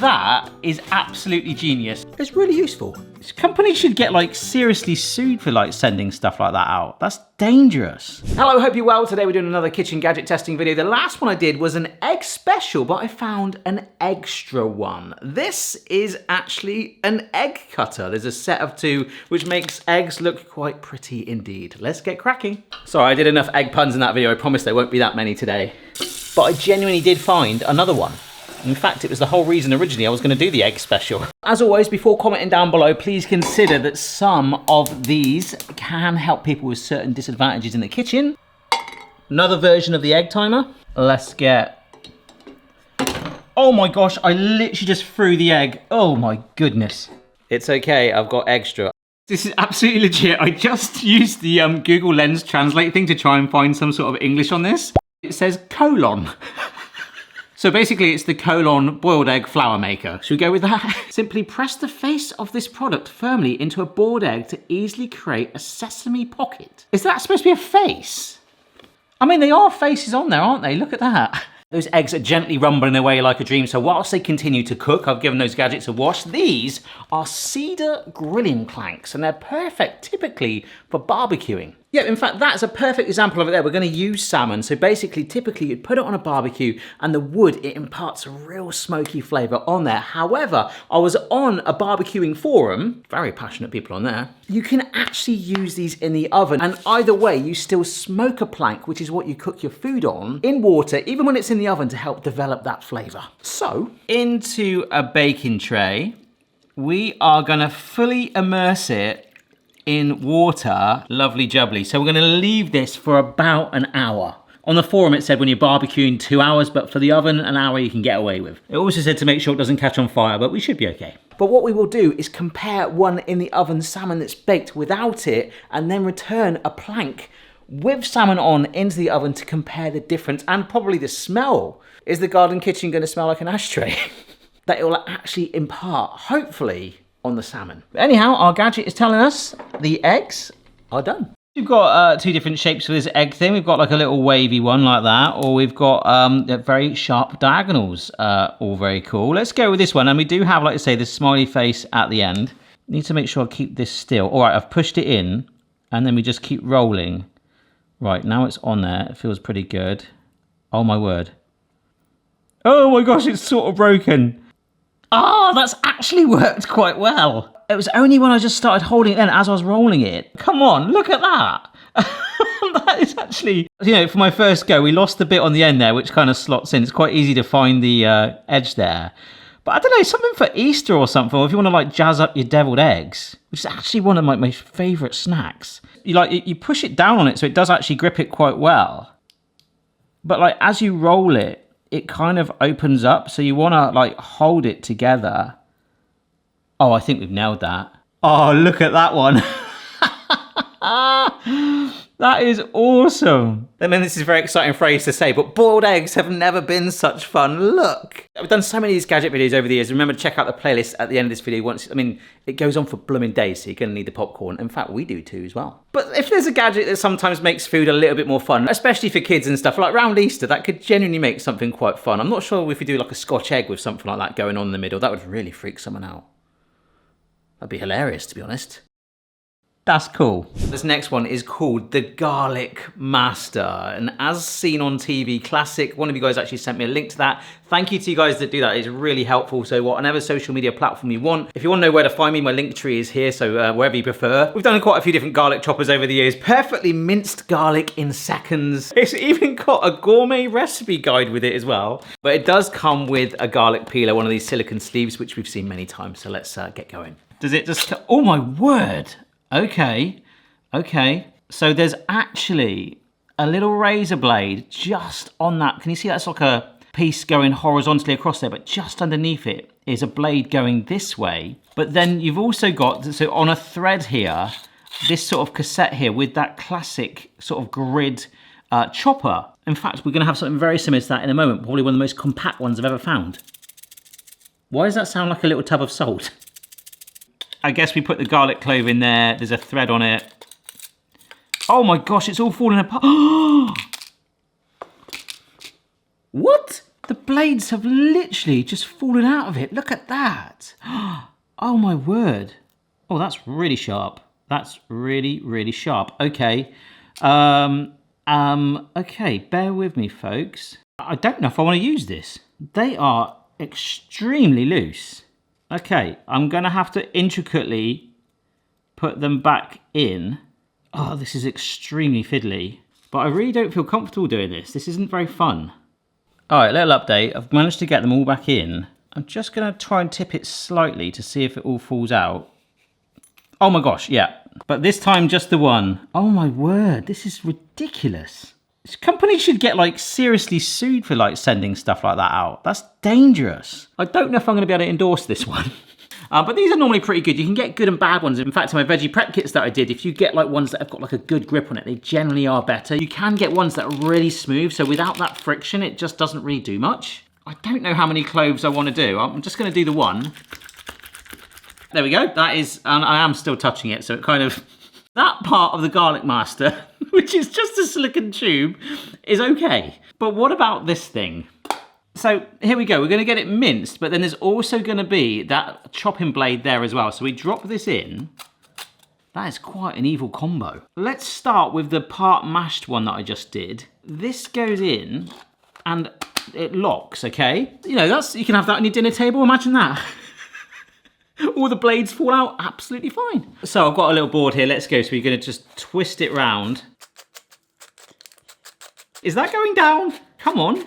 That is absolutely genius. It's really useful. This company should get like seriously sued for like sending stuff like that out. That's dangerous. Hello, hope you're well. Today we're doing another kitchen gadget testing video. The last one I did was an egg special, but I found an extra one. This is actually an egg cutter. There's a set of two, which makes eggs look quite pretty indeed. Let's get cracking. Sorry, I did enough egg puns in that video. I promise there won't be that many today. But I genuinely did find another one. In fact, it was the whole reason originally I was going to do the egg special. As always, before commenting down below, please consider that some of these can help people with certain disadvantages in the kitchen. Another version of the egg timer. Let's get... Oh my gosh, I literally just threw the egg. Oh my goodness. It's okay, I've got extra. This is absolutely legit. I just used the Google Lens Translate thing to try and find some sort of English on this. It says colon. So basically it's the colon boiled egg flour maker. Should we go with that? Simply press the face of this product firmly into a boiled egg to easily create a sesame pocket. Is that supposed to be a face? I mean, they are faces on there, aren't they? Look at that. Those eggs are gently rumbling away like a dream, so whilst they continue to cook, I've given those gadgets a wash. These are cedar grilling planks, and they're perfect typically for barbecuing. Yeah, in fact, that's a perfect example of it there. We're going to use salmon. So basically, typically, you'd put it on a barbecue, and the wood, it imparts a real smoky flavour on there. However, I was on a barbecuing forum, very passionate people on there. You can actually use these in the oven, and either way, you still smoke a plank, which is what you cook your food on, in water, even when it's in the oven, to help develop that flavour. So, into a baking tray, we are going to fully immerse it in water, lovely jubbly. So we're gonna leave this for about an hour. On the forum it said when you're barbecuing 2 hours, but for the oven, an hour you can get away with. It also said to make sure it doesn't catch on fire, but we should be okay. But what we will do is compare one in the oven salmon that's baked without it, and then return a plank with salmon on into the oven to compare the difference and probably the smell. Is the garden kitchen gonna smell like an ashtray? That it will actually impart, hopefully, on the salmon. But anyhow, our gadget is telling us the eggs are done. We've got two different shapes for this egg thing. We've got like a little wavy one like that, or we've got very sharp diagonals, all very cool. Let's go with this one. And we do have, like I say, this smiley face at the end. Need to make sure I keep this still. All right, I've pushed it in, and then we just keep rolling. Right, now it's on there. It feels pretty good. Oh my word. Oh my gosh, it's sort of broken. Ah, that's actually worked quite well. It was only when I just started holding it then as I was rolling it. Come on, look at that. That is actually, you know, for my first go, we lost the bit on the end there, which kind of slots in. It's quite easy to find the edge there. But I don't know, something for Easter or something, or if you want to like jazz up your deviled eggs, which is actually one of my favourite snacks. You push it down on it so it does actually grip it quite well. But like as you roll it, it kind of opens up, so you want to like hold it together. Oh, I think we've nailed that. Oh, look at that one. That is awesome. I mean, this is a very exciting phrase to say, but boiled eggs have never been such fun. Look. I've done so many of these gadget videos over the years. Remember to check out the playlist at the end of this video once. I mean, it goes on for blooming days, so you're going to need the popcorn. In fact, we do too as well. But if there's a gadget that sometimes makes food a little bit more fun, especially for kids and stuff, like around Easter, that could genuinely make something quite fun. I'm not sure if we do like a Scotch egg with something like that going on in the middle. That would really freak someone out. That'd be hilarious, to be honest. That's cool. This next one is called the Garlic Master. And as seen on TV Classic, one of you guys actually sent me a link to that. Thank you to you guys that do that. It's really helpful. So whatever social media platform you want, if you want to know where to find me, my link tree is here. So wherever you prefer. We've done quite a few different garlic choppers over the years. Perfectly minced garlic in seconds. It's even got a gourmet recipe guide with it as well. But it does come with a garlic peeler, one of these silicone sleeves, which we've seen many times. So let's get going. Does it just, oh my word. Okay, so there's actually a little razor blade just on that. Can you see that's like a piece going horizontally across there, but just underneath it is a blade going this way. But then you've also got, so on a thread here, this sort of cassette here with that classic sort of grid chopper. In fact, we're gonna have something very similar to that in a moment, probably one of the most compact ones I've ever found. Why does that sound like a little tub of salt? I guess we put the garlic clove in there. There's a thread on it. Oh my gosh, it's all falling apart. What? The blade blades have literally just fallen out of it. Look at that. Oh my word. Oh, that's really sharp. That's really, really sharp. Okay. Okay, bear with me, folks. I don't know if I want to use this. They are extremely loose. Okay, I'm going to have to intricately put them back in. Oh, this is extremely fiddly. But I really don't feel comfortable doing this. This isn't very fun. All right, little update. I've managed to get them all back in. I'm just going to try and tip it slightly to see if it all falls out. Oh my gosh, yeah. But this time just the one. Oh my word, this is ridiculous. This company should get like seriously sued for like sending stuff like that out. That's dangerous. I don't know if I'm going to be able to endorse this one. But these are normally pretty good. You can get good and bad ones. In fact, in my veggie prep kits that I did, if you get like ones that have got like a good grip on it, they generally are better. You can get ones that are really smooth. So without that friction, it just doesn't really do much. I don't know how many cloves I want to do. I'm just going to do the one. There we go. That is, and I am still touching it. So it kind of, that part of the garlic master, which is just a silicone tube, is okay. But what about this thing? So here we go, we're going to get it minced, but then there's also going to be that chopping blade there as well. So we drop this in. That is quite an evil combo. Let's start with the part mashed one that I just did. This goes in and it locks, okay? You know, that's, you can have that on your dinner table, imagine that. All the blades fall out, absolutely fine. So I've got a little board here, let's go. So we're going to just twist it round. Is that going down? Come on.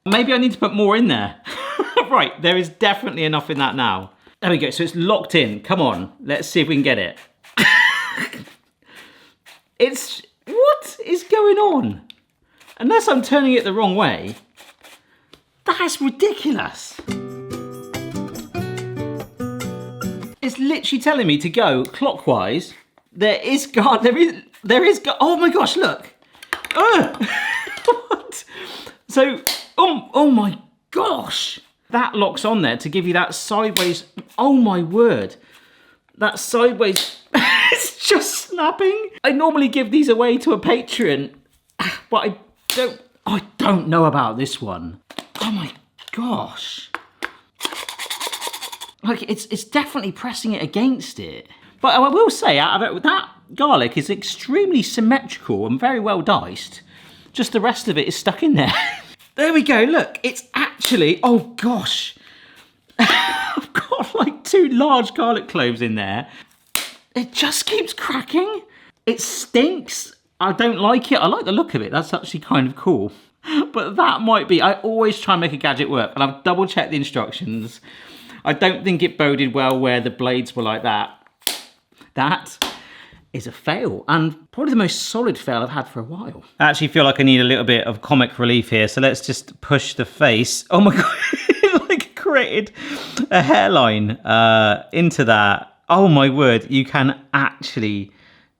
Maybe I need to put more in there. Right, there is definitely enough in that now. There we go, so it's locked in. Come on, let's see if we can get it. What is going on? Unless I'm turning it the wrong way. That's ridiculous. It's literally telling me to go clockwise. There is, oh my gosh, look. What? So, oh my gosh. That locks on there to give you that sideways, oh my word. That sideways, it's just snapping. I normally give these away to a patron, but I don't know about this one. Oh my gosh. Like, it's definitely pressing it against it. But I will say, out of it, that garlic is extremely symmetrical and very well diced. Just the rest of it is stuck in there. There we go, look, it's actually, oh gosh. I've got like 2 large garlic cloves in there. It just keeps cracking. It stinks. I don't like it. I like the look of it. That's actually kind of cool. But that might be, I always try and make a gadget work, and I've double checked the instructions. I don't think it boded well where the blades were like that. That is a fail, and probably the most solid fail I've had for a while. I actually feel like I need a little bit of comic relief here, so let's just push the face. Oh my God, it like created a hairline into that. Oh my word, you can actually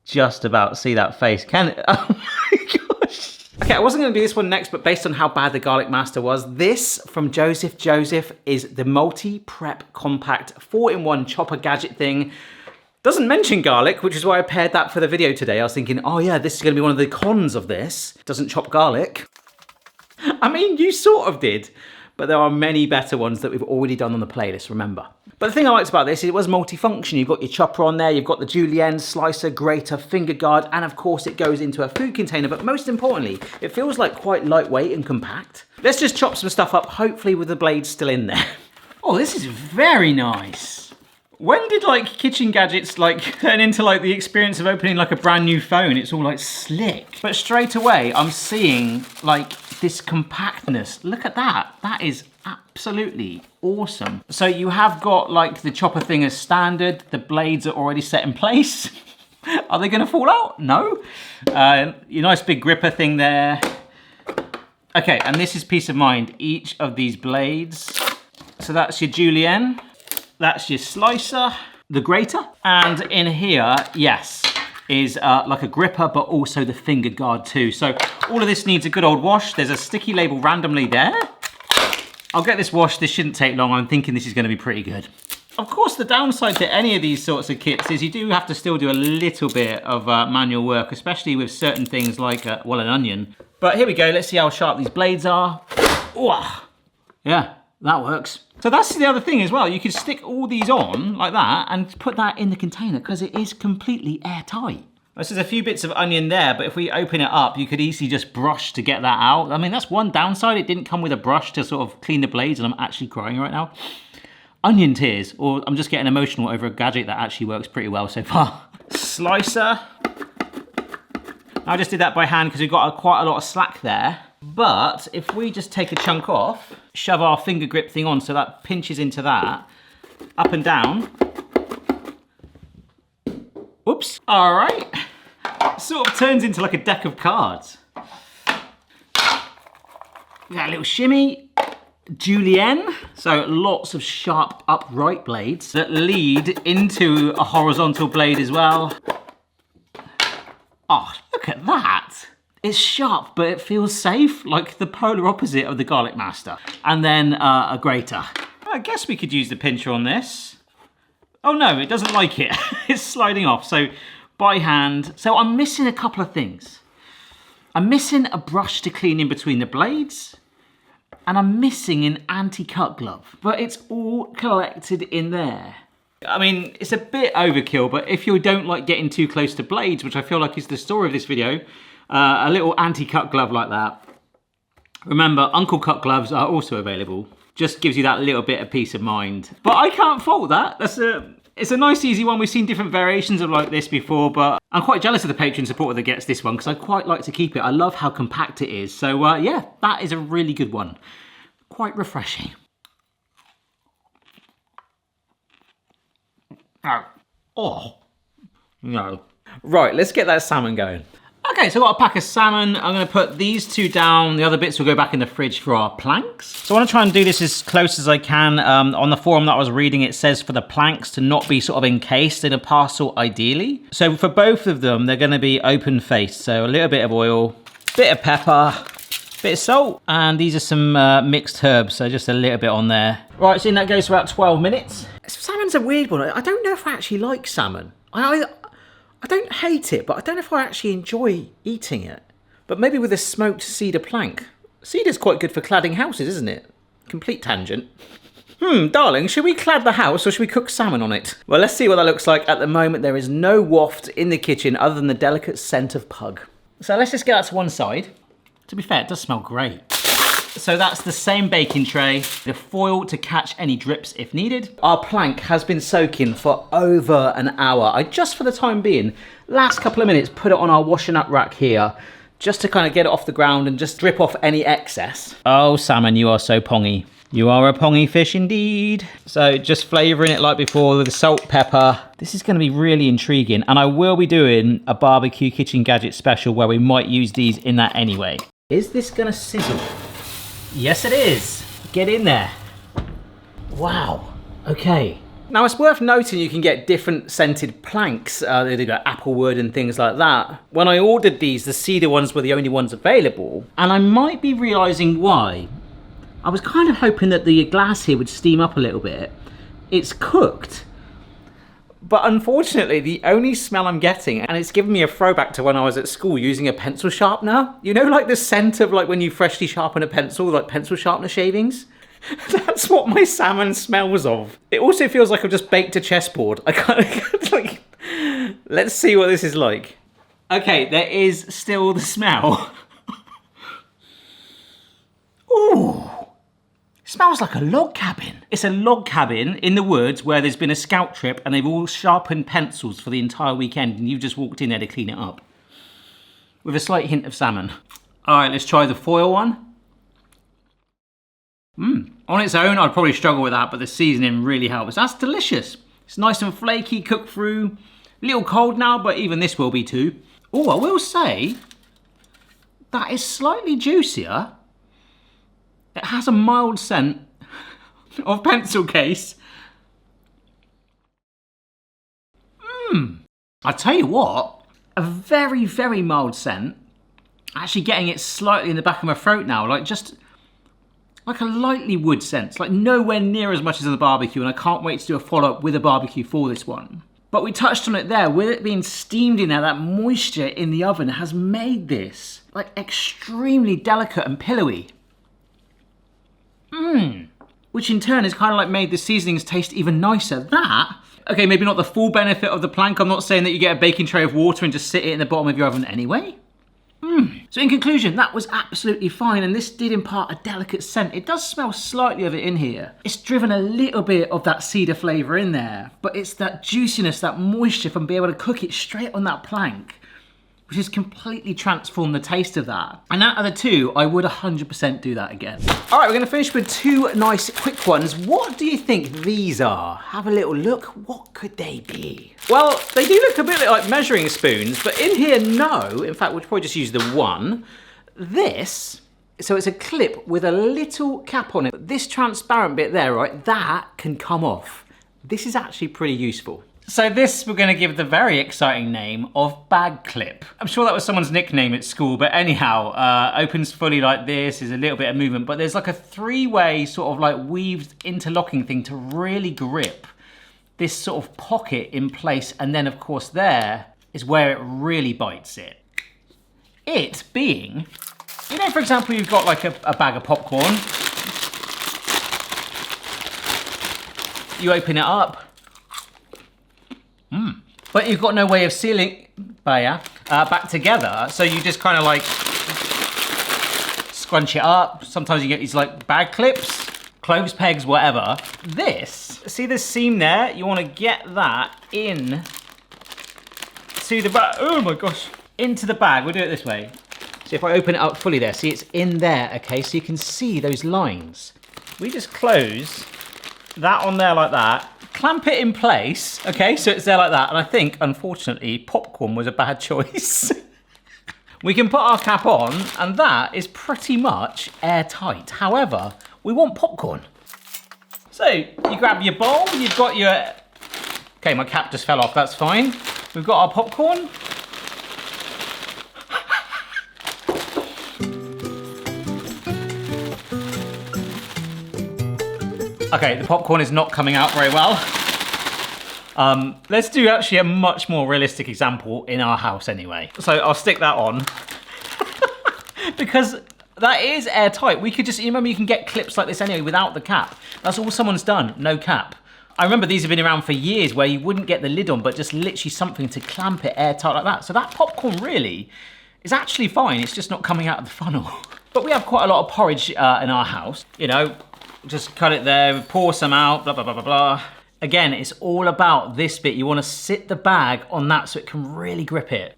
just about see that face, can it? Oh my gosh. Okay, I wasn't gonna do this one next, but based on how bad the garlic master was, this from Joseph is the multi-prep compact 4-in-1 chopper gadget thing. Doesn't mention garlic, which is why I paired that for the video today. I was thinking, oh yeah, this is gonna be one of the cons of this. Doesn't chop garlic. I mean, you sort of did, but there are many better ones that we've already done on the playlist, remember. But the thing I liked about this is it was multifunction. You've got your chopper on there, you've got the julienne, slicer, grater, finger guard, and of course it goes into a food container, but most importantly, it feels like quite lightweight and compact. Let's just chop some stuff up, hopefully with the blades still in there. Oh, this is very nice. When did like kitchen gadgets like turn into like the experience of opening like a brand new phone? It's all like slick. But straight away, I'm seeing like this compactness. Look at that. That is absolutely awesome. So you have got like the chopper thing as standard. The blades are already set in place. Are they gonna fall out? No. Your nice big gripper thing there. Okay, and this is peace of mind. Each of these blades. So that's your julienne. That's your slicer, the grater, and in here, yes, is like a gripper, but also the finger guard too. So all of this needs a good old wash. There's a sticky label randomly there. I'll get this washed. This shouldn't take long. I'm thinking this is going to be pretty good. Of course, the downside to any of these sorts of kits is you do have to still do a little bit of manual work, especially with certain things like, well, an onion. But here we go. Let's see how sharp these blades are. Oh, yeah, that works. So that's the other thing as well. You could stick all these on like that and put that in the container because it is completely airtight. There's a few bits of onion there, but if we open it up, you could easily just brush to get that out. I mean, that's one downside. It didn't come with a brush to sort of clean the blades, and I'm actually crying right now. Onion tears, or I'm just getting emotional over a gadget that actually works pretty well so far. Slicer. I just did that by hand because we've got quite a lot of slack there. But if we just take a chunk off, shove our finger grip thing on so that pinches into that, up and down. Whoops, all right. Sort of turns into like a deck of cards. We got a little shimmy, julienne. So lots of sharp upright blades that lead into a horizontal blade as well. Oh, look at that. It's sharp, but it feels safe, like the polar opposite of the Garlic Master. And then a grater. I guess we could use the pincher on this. Oh no, it doesn't like it. It's sliding off, so by hand. So I'm missing a couple of things. I'm missing a brush to clean in between the blades, and I'm missing an anti-cut glove, but it's all collected in there. I mean, it's a bit overkill, but if you don't like getting too close to blades, which I feel like is the story of this video, a little anti-cut glove like that. Remember, Uncle Cut gloves are also available. Just gives you that little bit of peace of mind. But I can't fault that. It's a nice, easy one. We've seen different variations of like this before, but I'm quite jealous of the Patreon supporter that gets this one because I quite like to keep it. I love how compact it is. So yeah, that is a really good one. Quite refreshing. Oh, no. Right, let's get that salmon going. Okay, so I've got a pack of salmon. I'm gonna put these two down. The other bits will go back in the fridge for our planks. So I wanna try and do this as close as I can. On the forum that I was reading, it says for the planks to not be sort of encased in a parcel ideally. So for both of them, they're gonna be open faced. So a little bit of oil, bit of pepper, bit of salt, and these are some mixed herbs, so just a little bit on there. Right, so that goes for about 12 minutes. Salmon's a weird one. I don't know if I actually like salmon. I don't hate it, but I don't know if I actually enjoy eating it. But maybe with a smoked cedar plank. Cedar's quite good for cladding houses, isn't it? Complete tangent. Darling, should we clad the house or should we cook salmon on it? Well, let's see what that looks like. At the moment, there is no waft in the kitchen other than the delicate scent of pug. So let's just get that to one side. To be fair, it does smell great. So that's the same baking tray, the foil to catch any drips if needed. Our plank has been soaking for over an hour. I just for the time being, last couple of minutes, put it on our washing up rack here, just to kind of get it off the ground and just drip off any excess. Oh, salmon, you are so pongy. You are a pongy fish indeed. So just flavouring it like before with the salt, pepper. This is going to be really intriguing. And I will be doing a barbecue kitchen gadget special where we might use these in that anyway. Is this going to sizzle? Yes, it is. Get in there. Wow. Okay. Now, it's worth noting you can get different scented planks. They've got applewood and things like that. When I ordered these, the cedar ones were the only ones available. And I might be realising why. I was kind of hoping that the glass here would steam up a little bit. It's cooked. But unfortunately, the only smell I'm getting, and it's given me a throwback to when I was at school using a pencil sharpener. You know, like the scent of like when you freshly sharpen a pencil, like pencil sharpener shavings? That's what my salmon smells of. It also feels like I've just baked a chessboard. I kind of like, let's see what this is like. Okay, there is still the smell. Ooh. Smells like a log cabin. It's a log cabin in the woods where there's been a scout trip and they've all sharpened pencils for the entire weekend and you've just walked in there to clean it up. With a slight hint of salmon. All right, let's try the foil one. On its own, I'd probably struggle with that, but the seasoning really helps. That's delicious. It's nice and flaky, cooked through. A little cold now, but even this will be too. Oh, I will say, that is slightly juicier. It has a mild scent of pencil case. I tell you what, a very, very mild scent. Actually getting it slightly in the back of my throat now, like just like a lightly wood scent, like nowhere near as much as in the barbecue, and I can't wait to do a follow-up with a barbecue for this one. But we touched on it there, with it being steamed in there, that moisture in the oven has made this like extremely delicate and pillowy. Which in turn has kind of like made the seasonings taste even nicer. That, okay, maybe not the full benefit of the plank. I'm not saying that you get a baking tray of water and just sit it in the bottom of your oven anyway. So in conclusion, that was absolutely fine, and this did impart a delicate scent. It does smell slightly of it in here. It's driven a little bit of that cedar flavour in there, but it's that juiciness, that moisture from being able to cook it straight on that plank, which has completely transformed the taste of that. And out of the two, I would 100% do that again. All right, we're gonna finish with two nice quick ones. What do you think these are? Have a little look. What could they be? Well, they do look a bit like measuring spoons, but in here, no. In fact, we'll probably just use the one. This, so it's a clip with a little cap on it. This transparent bit there, right, that can come off. This is actually pretty useful. So this we're going to give the very exciting name of bag clip. I'm sure that was someone's nickname at school, but anyhow, opens fully like this, is a little bit of movement, but there's like a three-way sort of like weaved interlocking thing to really grip this sort of pocket in place, and then of course there is where it really bites it. It being, you know, for example, you've got like a bag of popcorn. You open it up. But you've got no way of sealing back together, so you just kind of like scrunch it up. Sometimes you get these like bag clips, clothes pegs, whatever. This, see this seam there? You want to get that in to the bag. Oh my gosh. Into the bag. We'll do it this way. So if I open it up fully there, see it's in there, okay? So you can see those lines. We just close that on there like that. Clamp it in place, okay, so it's there like that, and I think, unfortunately, popcorn was a bad choice. We can put our cap on, and that is pretty much airtight. However, we want popcorn. So, you grab your bowl, you've got your... Okay, my cap just fell off, that's fine. We've got our popcorn. Okay, the popcorn is not coming out very well. Let's do actually a much more realistic example in our house anyway. So I'll stick that on. Because that is airtight. We could just, you remember you can get clips like this anyway without the cap. That's all someone's done, no cap. I remember these have been around for years where you wouldn't get the lid on, but just literally something to clamp it airtight like that. So that popcorn really is actually fine. It's just not coming out of the funnel. But we have quite a lot of porridge in our house, you know. Just cut it there, pour some out, blah, blah, blah, blah, blah. Again, it's all about this bit. You want to sit the bag on that so it can really grip it.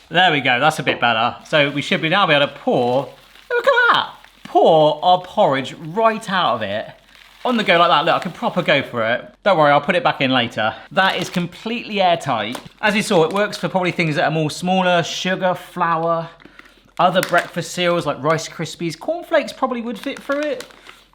There we go, that's a bit better. So we should now be able to pour, look at that. Pour our porridge right out of it. On the go like that, look, I can proper go for it. Don't worry, I'll put it back in later. That is completely airtight. As you saw, it works for probably things that are more smaller, sugar, flour, other breakfast cereals like Rice Krispies. Cornflakes probably would fit through it.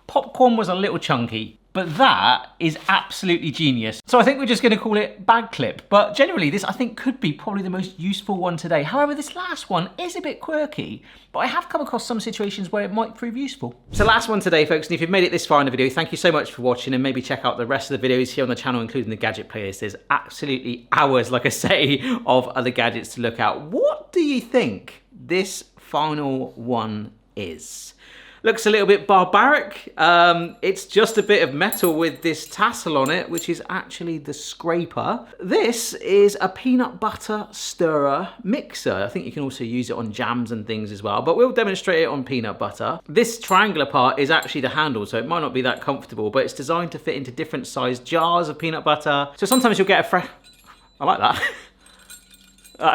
Popcorn was a little chunky, but that is absolutely genius. So I think we're just gonna call it bag clip, but generally this I think could be probably the most useful one today. However, this last one is a bit quirky, but I have come across some situations where it might prove useful. So last one today, folks, and if you've made it this far in the video, thank you so much for watching, and maybe check out the rest of the videos here on the channel, including the gadget playlist. There's absolutely hours, like I say, of other gadgets to look at. What do you think this final one is? Looks a little bit barbaric. It's just a bit of metal with this tassel on it, which is actually the scraper. This is a peanut butter stirrer mixer. I think you can also use it on jams and things as well, but we'll demonstrate it on peanut butter. This triangular part is actually the handle, so it might not be that comfortable, but it's designed to fit into different sized jars of peanut butter. So sometimes you'll get a fresh, I like that.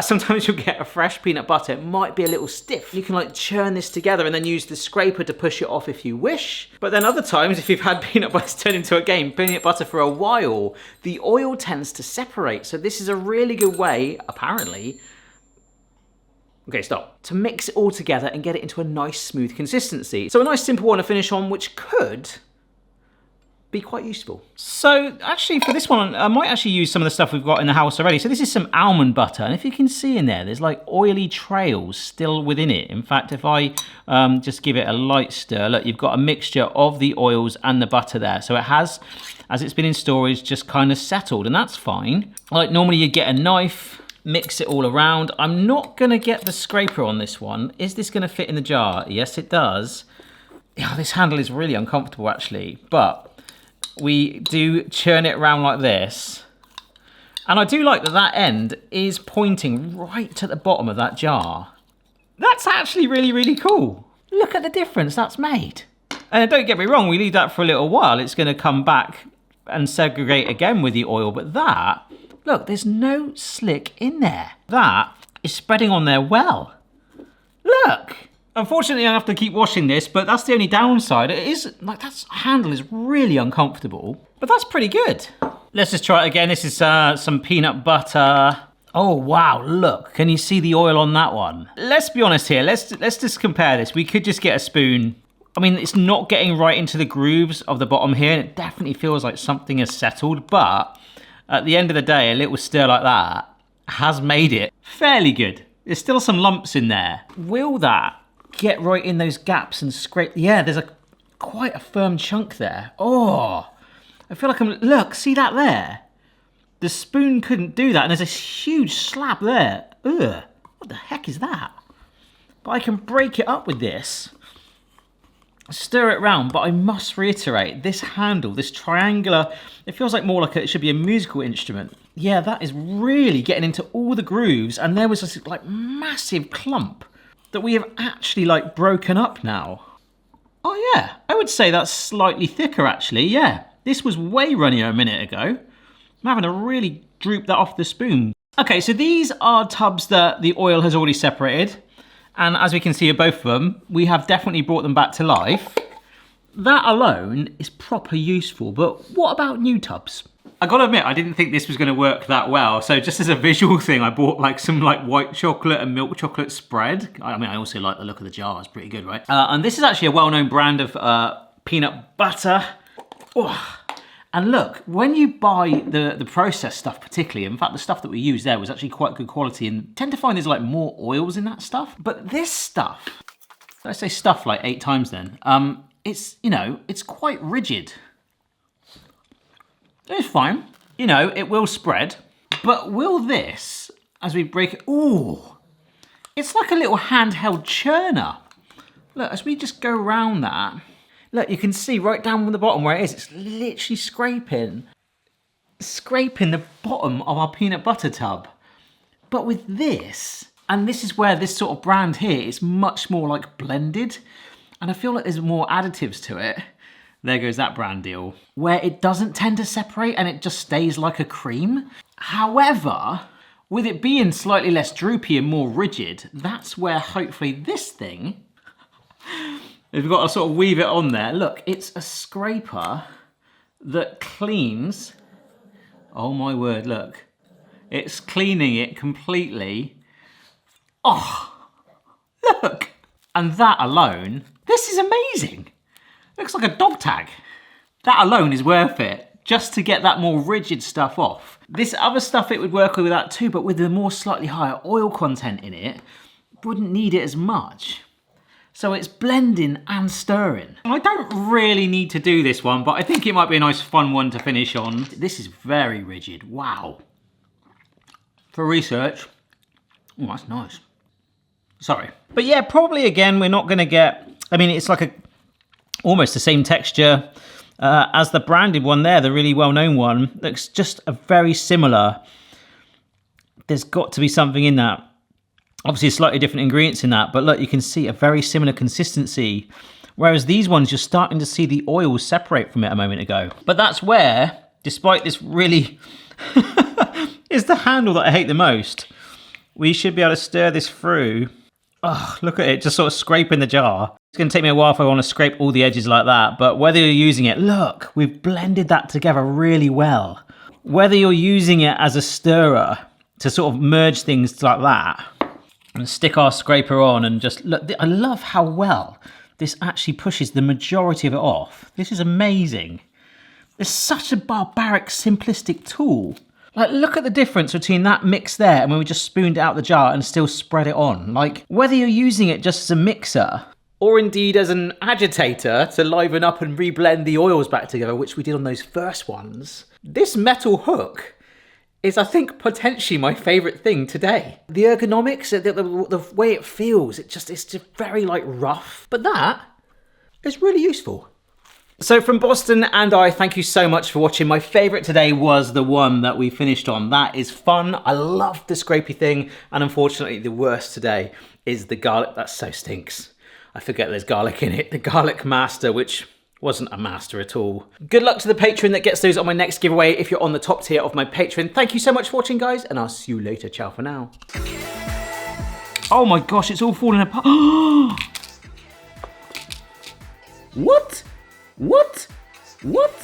Sometimes you'll get a fresh peanut butter. It might be a little stiff. You can like churn this together and then use the scraper to push it off if you wish. But then other times, if you've had peanut butter turn into a game, peanut butter for a while, the oil tends to separate. So this is a really good way, apparently, okay, stop, to mix it all together and get it into a nice smooth consistency. So a nice simple one to finish on, which could be quite useful. So actually for this one, I might actually use some of the stuff we've got in the house already. So this is some almond butter, and if you can see in there, there's like oily trails still within it. In fact, if I just give it a light stir, look, you've got a mixture of the oils and the butter there. So it has, as it's been in storage, just kind of settled, and that's fine. Like normally you get a knife, mix it all around. I'm not gonna get the scraper on this one. Is this gonna fit in the jar? Yes, it does. Yeah, this handle is really uncomfortable actually, but we do churn it around like this. And I do like that that end is pointing right to the bottom of that jar. That's actually really, really cool. Look at the difference that's made. And don't get me wrong, we leave that for a little while. It's gonna come back and segregate again with the oil, but that, look, there's no slick in there. That is spreading on there well. Look. Unfortunately, I have to keep washing this, but that's the only downside. It is, like, that handle is really uncomfortable, but that's pretty good. Let's just try it again. This is some peanut butter. Oh, wow, look. Can you see the oil on that one? Let's be honest here. Let's just compare this. We could just get a spoon. I mean, it's not getting right into the grooves of the bottom here, and it definitely feels like something has settled, but at the end of the day, a little stir like that has made it fairly good. There's still some lumps in there. Will that get right in those gaps and scrape? Yeah, there's quite a firm chunk there. Oh, I feel like look, see that there? The spoon couldn't do that, and there's a huge slab there. Ugh, what the heck is that? But I can break it up with this, stir it round, but I must reiterate, this handle, this triangular, it feels like more like it should be a musical instrument. Yeah, that is really getting into all the grooves, and there was this like massive clump that we have actually like broken up now. Oh yeah, I would say that's slightly thicker actually, yeah. This was way runnier a minute ago. I'm having to really droop that off the spoon. Okay, so these are tubs that the oil has already separated. And as we can see of both of them, we have definitely brought them back to life. That alone is proper useful, but what about new tubs? I gotta admit, I didn't think this was gonna work that well. So just as a visual thing, I bought like some like white chocolate and milk chocolate spread. I mean, I also like the look of the jar, it's pretty good, right? And this is actually a well-known brand of peanut butter. Oh. And look, when you buy the processed stuff particularly, in fact the stuff that we used there was actually quite good quality, and tend to find there's like more oils in that stuff. But this stuff, I say stuff like 8 times then, it's, you know, it's quite rigid. It's fine. You know, it will spread, but will this, as we break it, ooh, it's like a little handheld churner. Look, as we just go around that, look, you can see right down from the bottom where it is, it's literally scraping the bottom of our peanut butter tub. But with this, and this is where this sort of brand here is much more like blended, and I feel like there's more additives to it. There goes that brand deal, where it doesn't tend to separate and it just stays like a cream. However, with it being slightly less droopy and more rigid, that's where hopefully this thing, we've got to sort of weave it on there. Look, it's a scraper that cleans, oh my word, look. It's cleaning it completely. Oh, look. And that alone, this is amazing. Looks like a dog tag. That alone is worth it, just to get that more rigid stuff off. This other stuff it would work with that too, but with the more slightly higher oil content in it, wouldn't need it as much. So it's blending and stirring. I don't really need to do this one, but I think it might be a nice fun one to finish on. This is very rigid, wow. For research, oh, that's nice. Sorry. But yeah, probably again, we're not gonna get, I mean, it's like almost the same texture as the branded one there, the really well-known one. Looks just a very similar. There's got to be something in that. Obviously slightly different ingredients in that, but look, you can see a very similar consistency. Whereas these ones, you're starting to see the oils separate from it a moment ago. But that's where, despite this really, is the handle that I hate the most. We should be able to stir this through. Oh, look at it, just sort of scraping the jar. It's gonna take me a while if I wanna scrape all the edges like that, but whether you're using it, look, we've blended that together really well. Whether you're using it as a stirrer to sort of merge things like that, and stick our scraper on and just look, I love how well this actually pushes the majority of it off. This is amazing. It's such a barbaric, simplistic tool. Like, look at the difference between that mix there and when we just spooned it out the jar and still spread it on. Like, whether you're using it just as a mixer, or indeed as an agitator to liven up and reblend the oils back together, which we did on those first ones, this metal hook is, I think, potentially my favourite thing today. The ergonomics, the way it feels, it's just very, like, rough. But that, It's really useful. So from Boston and I, thank you so much for watching. My favourite today was the one that we finished on. That is fun. I love the scrapey thing. And unfortunately, the worst today is the garlic. That so stinks. I forget there's garlic in it. The garlic master, which wasn't a master at all. Good luck to the patron that gets those on my next giveaway if you're on the top tier of my Patreon. Thank you so much for watching, guys, and I'll see you later. Ciao for now. Oh my gosh, it's all falling apart. What? What? What?